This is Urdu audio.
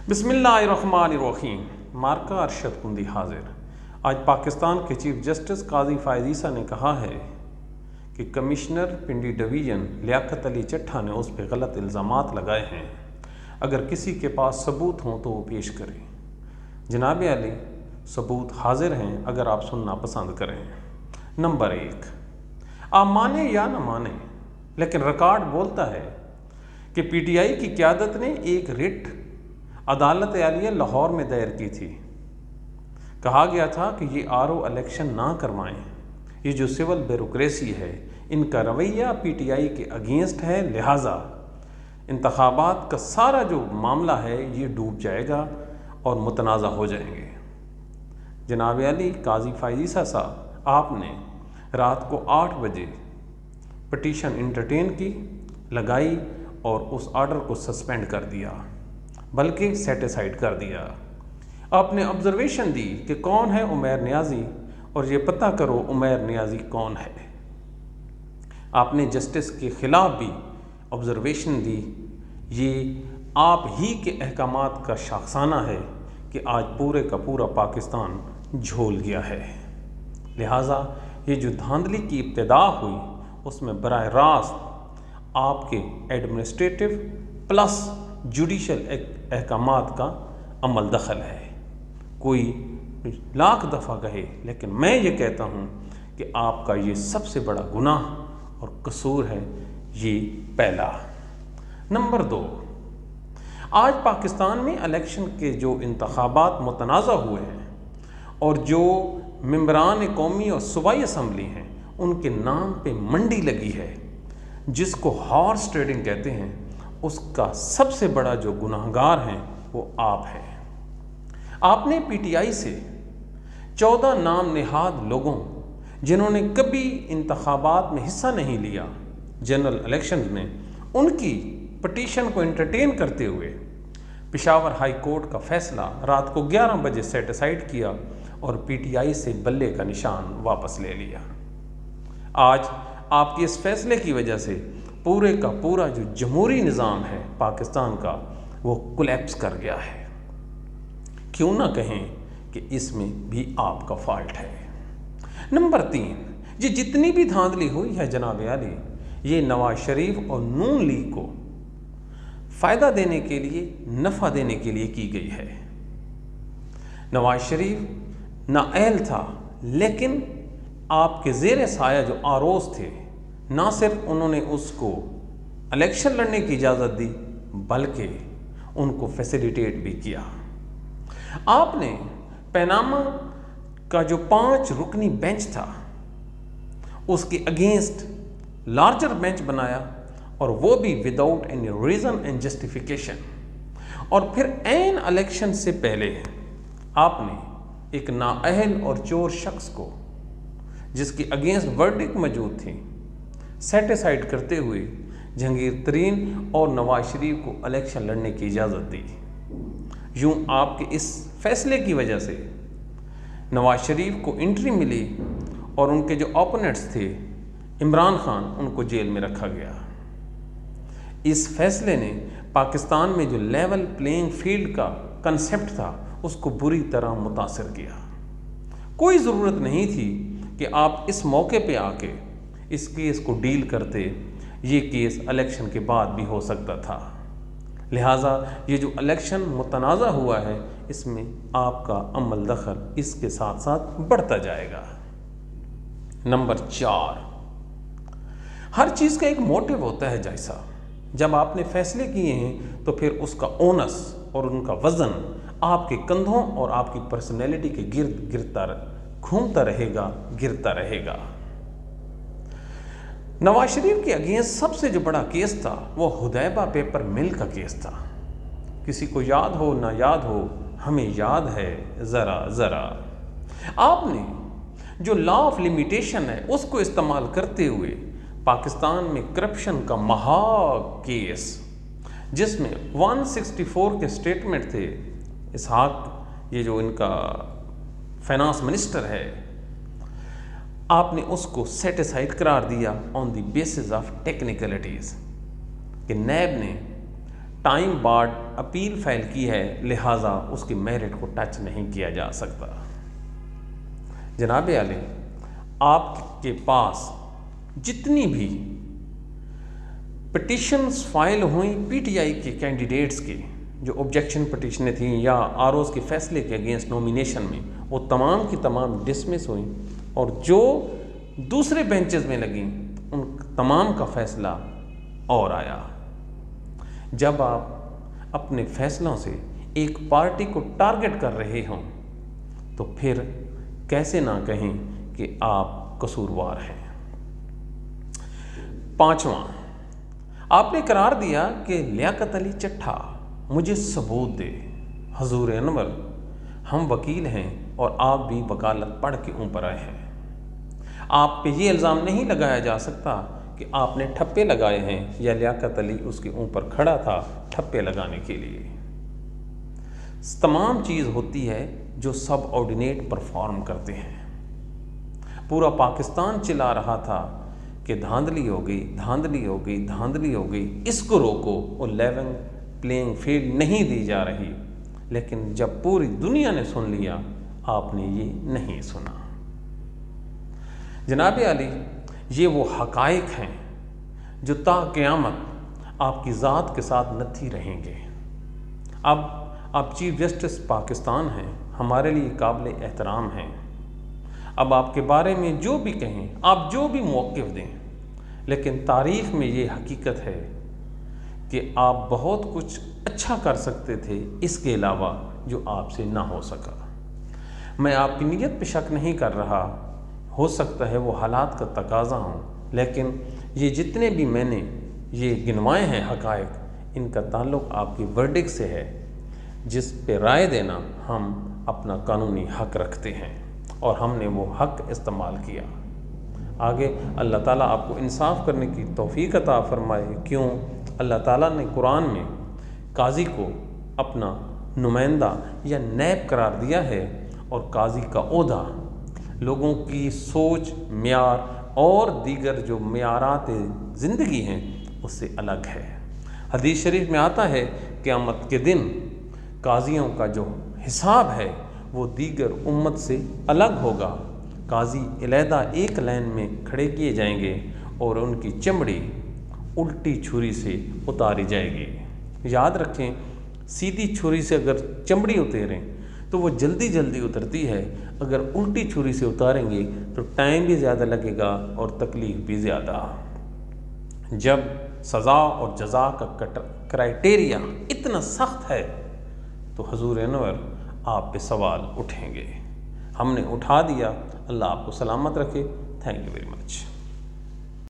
بسم اللہ الرحمن الرحیم۔ مارکہ ارشد کندی حاضر۔ آج پاکستان کے چیف جسٹس قاضی فائز عیسیٰ نے کہا ہے کہ کمشنر پنڈی ڈویژن لیاقت علی چٹھا نے اس پہ غلط الزامات لگائے ہیں، اگر کسی کے پاس ثبوت ہوں تو وہ پیش کریں۔ جناب علی، ثبوت حاضر ہیں اگر آپ سننا پسند کریں۔ نمبر 1، آپ مانیں یا نہ مانیں، لیکن ریکارڈ بولتا ہے کہ پی ٹی آئی کی قیادت نے ایک رٹ عدالت عالیہ لاہور میں دائر کی تھی۔ کہا گیا تھا کہ یہ RO الیکشن نہ کروائیں، یہ جو سول بیوروکریسی ہے ان کا رویہ پی ٹی آئی کے اگینسٹ ہے، لہٰذا انتخابات کا سارا جو معاملہ ہے یہ ڈوب جائے گا اور متنازع ہو جائیں گے۔ جناب علی، قاضی فائز عیسیٰ صاحب، آپ نے رات کو 8 بجے پٹیشن انٹرٹین کی، لگائی اور اس آرڈر کو سسپینڈ کر دیا، بلکہ سیٹیسائیڈ کر دیا۔ آپ نے آبزرویشن دی کہ کون ہے عمیر نیازی اور یہ پتہ کرو عمیر نیازی کون ہے۔ آپ نے جسٹس کے خلاف بھی آبزرویشن دی۔ یہ آپ ہی کے احکامات کا شاخسانہ ہے کہ آج پورے کا پورا پاکستان جھول گیا ہے، لہٰذا یہ جو دھاندلی کی ابتدا ہوئی اس میں براہ راست آپ کے ایڈمنسٹریٹو پلس جوڈیشل احکامات کا عمل دخل ہے۔ کوئی لاکھ دفعہ کہے، لیکن میں یہ کہتا ہوں کہ آپ کا یہ سب سے بڑا گناہ اور قصور ہے، یہ پہلا۔ نمبر 2، آج پاکستان میں الیکشن کے جو انتخابات متنازع ہوئے ہیں اور جو ممبران قومی اور صوبائی اسمبلی ہیں ان کے نام پہ منڈی لگی ہے جس کو ہارس ٹریڈنگ کہتے ہیں، اس کا سب سے بڑا جو گناہگار ہیں وہ آپ ہیں۔ آپ نے پی ٹی آئی سے 14 نام نہاد لوگوں جنہوں نے کبھی انتخابات میں حصہ نہیں لیا، جنرل الیکشنز میں، ان کی پٹیشن کو انٹرٹین کرتے ہوئے پشاور ہائی کورٹ کا فیصلہ رات کو 11 بجے سیٹیسائیڈ کیا اور پی ٹی آئی سے بلے کا نشان واپس لے لیا۔ آج آپ کے اس فیصلے کی وجہ سے پورے کا پورا جو جمہوری نظام ہے پاکستان کا وہ کولیپس کر گیا ہے۔ کیوں نہ کہیں کہ اس میں بھی آپ کا فالٹ ہے۔ نمبر 3، یہ جتنی بھی دھاندلی ہوئی ہے جناب علی، یہ نواز شریف اور نون لیگ کو فائدہ دینے کے لیے، نفع دینے کے لیے کی گئی ہے۔ نواز شریف نااہل تھا، لیکن آپ کے زیر سایہ جو ROs تھے، نہ صرف انہوں نے اس کو الیکشن لڑنے کی اجازت دی بلکہ ان کو فیسیلیٹیٹ بھی کیا۔ آپ نے پیناما کا جو 5 رکنی بینچ تھا اس کے اگینسٹ لارجر بینچ بنایا، اور وہ بھی without any reason and justification, اور پھر عین الیکشن سے پہلے آپ نے ایک نااہل اور چور شخص کو جس کی اگینسٹ ورڈکٹ موجود تھی سیٹیسائیڈ کرتے ہوئے جہانگیر ترین اور نواز شریف کو الیکشن لڑنے کی اجازت دی۔ یوں آپ کے اس فیصلے کی وجہ سے نواز شریف کو انٹری ملی اور ان کے جو اوپوننٹس تھے عمران خان، ان کو جیل میں رکھا گیا۔ اس فیصلے نے پاکستان میں جو لیول پلینگ فیلڈ کا کنسیپٹ تھا اس کو بری طرح متاثر کیا۔ کوئی ضرورت نہیں تھی کہ آپ اس موقع پہ آ کے اس کیس کو ڈیل کرتے، یہ کیس الیکشن کے بعد بھی ہو سکتا تھا، لہٰذا یہ جو الیکشن متنازع ہوا ہے اس میں آپ کا عمل دخل اس کے ساتھ ساتھ بڑھتا جائے گا۔ نمبر 4، ہر چیز کا ایک موٹیو ہوتا ہے جیسا، جب آپ نے فیصلے کیے ہیں تو پھر اس کا اونس اور ان کا وزن آپ کے کندھوں اور آپ کی پرسنالٹی کے گرد گھومتا رہے گا، گرتا رہے گا۔ نواز شریف کے اگینسٹ سب سے جو بڑا کیس تھا وہ حدیبہ پیپر مل کا کیس تھا۔ کسی کو یاد ہو نہ یاد ہو، ہمیں یاد ہے ذرا ذرا۔ آپ نے جو لا آف لمیٹیشن ہے اس کو استعمال کرتے ہوئے پاکستان میں کرپشن کا مہا کیس، جس میں 164 کے سٹیٹمنٹ تھے، اسحاق یہ جو ان کا فائنانس منسٹر ہے، آپ نے اس کو سیٹیسائیڈ قرار دیا آن دی بیسس آف ٹیکنیکلٹیز کہ نیب نے ٹائم بارڈ اپیل فائل کی ہے، لہٰذا اس کی میرٹ کو ٹچ نہیں کیا جا سکتا۔ جناب عالی، آپ کے پاس جتنی بھی پٹیشنز فائل ہوئیں پی ٹی آئی کے کینڈیڈیٹس کے، جو آبجیکشن پٹیشنیں تھیں یا آر اوز کے فیصلے کے اگینسٹ نومینیشن میں، وہ تمام کی تمام ڈسمس ہوئیں، اور جو دوسرے بینچز میں لگیں ان تمام کا فیصلہ اور آیا۔ جب آپ اپنے فیصلوں سے ایک پارٹی کو ٹارگٹ کر رہے ہوں تو پھر کیسے نہ کہیں کہ آپ قصوروار ہیں۔ پانچواں، آپ نے قرار دیا کہ لیاقت علی چٹھا مجھے ثبوت دے۔ حضور انور، ہم وکیل ہیں اور آپ بھی وکالت پڑھ کے اوپر آئے ہیں۔ آپ پہ یہ الزام نہیں لگایا جا سکتا کہ آپ نے ٹھپے لگائے ہیں یا لیاقت علی اس کے اوپر کھڑا تھا ٹھپے لگانے کے لیے۔ تمام چیز ہوتی ہے جو سب آرڈینیٹ پرفارم کرتے ہیں۔ پورا پاکستان چلا رہا تھا کہ دھاندلی ہو گئی، دھاندلی ہو گئی، دھاندلی ہو گئی، اس کو روکو، وہ لیونگ پلینگ فیلڈ نہیں دی جا رہی۔ لیکن جب پوری دنیا نے سن لیا، آپ نے یہ نہیں سنا۔ جناب عالی، یہ وہ حقائق ہیں جو تا قیامت آپ کی ذات کے ساتھ نتھی رہیں گے۔ اب آپ چیف جسٹس پاکستان ہیں، ہمارے لیے قابل احترام ہیں۔ اب آپ کے بارے میں جو بھی کہیں، آپ جو بھی موقف دیں، لیکن تاریخ میں یہ حقیقت ہے کہ آپ بہت کچھ اچھا کر سکتے تھے، اس کے علاوہ جو آپ سے نہ ہو سکا۔ میں آپ کی نیت پہ شک نہیں کر رہا، ہو سکتا ہے وہ حالات کا تقاضا ہوں، لیکن یہ جتنے بھی میں نے یہ گنوائے ہیں حقائق، ان کا تعلق آپ کی ورڈکٹ سے ہے، جس پہ رائے دینا ہم اپنا قانونی حق رکھتے ہیں، اور ہم نے وہ حق استعمال کیا۔ آگے اللہ تعالیٰ آپ کو انصاف کرنے کی توفیق عطا فرمائے۔ کیوں؟ اللہ تعالیٰ نے قرآن میں قاضی کو اپنا نمائندہ یا نیب قرار دیا ہے، اور قاضی کا عہدہ لوگوں کی سوچ، معیار اور دیگر جو معیارات زندگی ہیں اس سے الگ ہے۔ حدیث شریف میں آتا ہے قیامت کے دن قاضیوں کا جو حساب ہے وہ دیگر امت سے الگ ہوگا۔ قاضی علیحدہ ایک لائن میں کھڑے کیے جائیں گے اور ان کی چمڑی الٹی چھری سے اتاری جائے گی۔ یاد رکھیں، سیدھی چھری سے اگر چمڑی اتاریں تو وہ جلدی جلدی اترتی ہے، اگر الٹی چھری سے اتاریں گے تو ٹائم بھی زیادہ لگے گا اور تکلیف بھی زیادہ۔ جب سزا اور جزا کا کرائٹیریا اتنا سخت ہے تو حضور انور آپ پہ سوال اٹھیں گے۔ ہم نے اٹھا دیا۔ اللہ آپ کو سلامت رکھے۔ Thank you very much.